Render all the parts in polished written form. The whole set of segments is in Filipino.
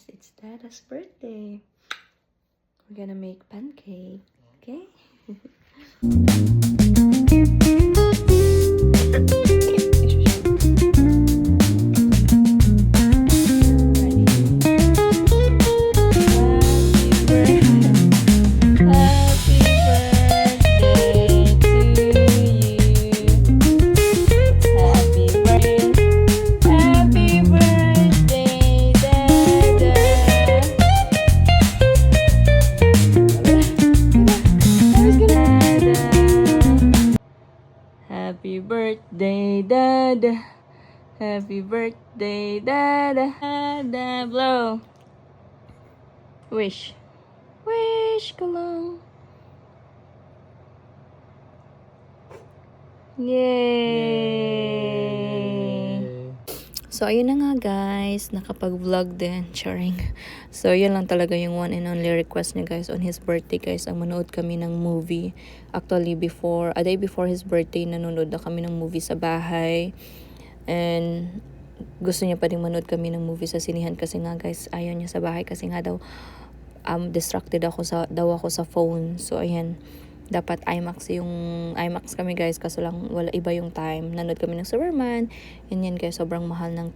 guys, it's Dada's birthday. We're gonna make pancake, okay? Happy birthday, Dada. Happy birthday, Dada. Dada, blow. Wish. Wish ko lang. Yay! So, ayun na nga guys. Nakapag-vlog din. Charing. So, yun lang talaga yung one and only request niya guys. On his birthday guys, ang manood kami ng movie. Actually, a day before his birthday, nanonood na kami ng movie sa bahay. And gusto niya pa rin manood kami ng movie sa sinihan kasi nga guys, ayaw niya sa bahay kasi nga daw distracted ako sa phone. So, ayan. Dapat IMAX kami guys, kaso lang wala, iba yung time. Nanood kami ng Superman. Yan guys, sobrang mahal ng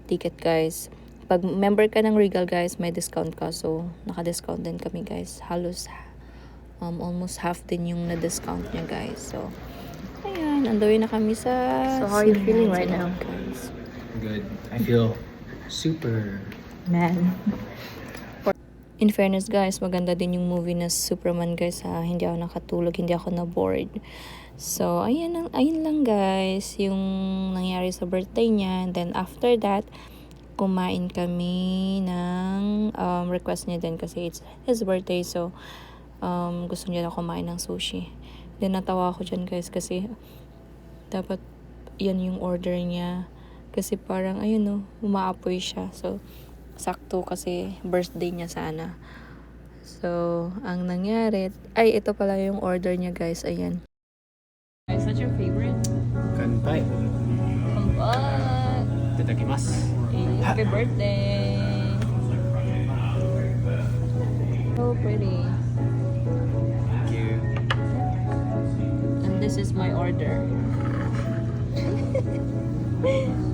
ticket guys. Pag member ka ng Regal guys, may discount ka. So, naka-discount din kami guys. Halos almost half din yung na-discount niya guys. So, ayan, andawin na kami sa... So, how are you feeling right now? Guys. Good. I feel super. Man. In fairness guys, maganda din yung movie na Superman guys ha. Hindi ako nakatulog, hindi ako na-bored. So, ayun lang guys, yung nangyari sa birthday niya. And then after that, kumain kami ng request niya din kasi it's his birthday. So, gusto niya na kumain ng sushi. Then natawa ako dyan guys kasi dapat yan yung order niya. Kasi parang ayun no, umaapoy siya. So, sakto kasi birthday niya sana. So, ang nangyari, ito pala yung order niya guys. Ayan. Guys, what's your favorite? Kanpai. Kampat! Itadakimasu. Happy birthday! So pretty. Thank you. And this is my order.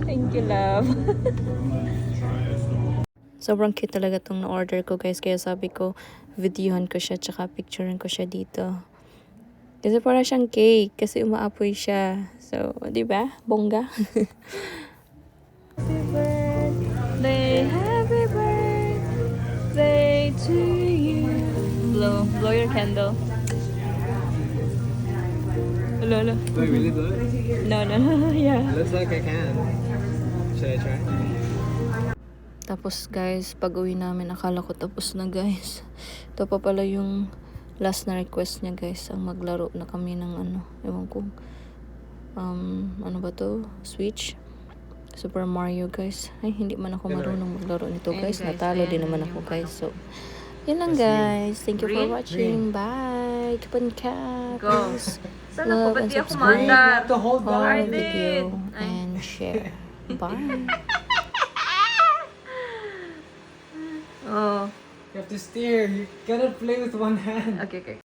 Thank you, love. Sobrang cute talaga tong na-order ko guys. Kaya sabi ko, videohan ko siya tsaka picturean ko siya dito. Kasi para siyang cake. Kasi umaapoy siya. So, di ba? Bongga. Happy birthday to you. Blow your candle. Hello. Do I really do it? No. Yeah. Looks like I can. Should I try? Tapos guys, pag uwi namin, akala ko tapos na guys. Ito pa pala yung last na request niya guys. Ang maglaro na kami ng ewan ko. Ano ba to? Switch? Super Mario guys. Ay, hindi man ako marunong maglaro nito guys. Natalo din naman ako guys. So, yun lang guys. Thank you for watching. Bye. Keep on cat. Go. Please Sana love po and ba't di ako subscribe. maandar? To hold Follow down. the video and share. Bye. Oh. You have to steer. You cannot play with one hand. Okay.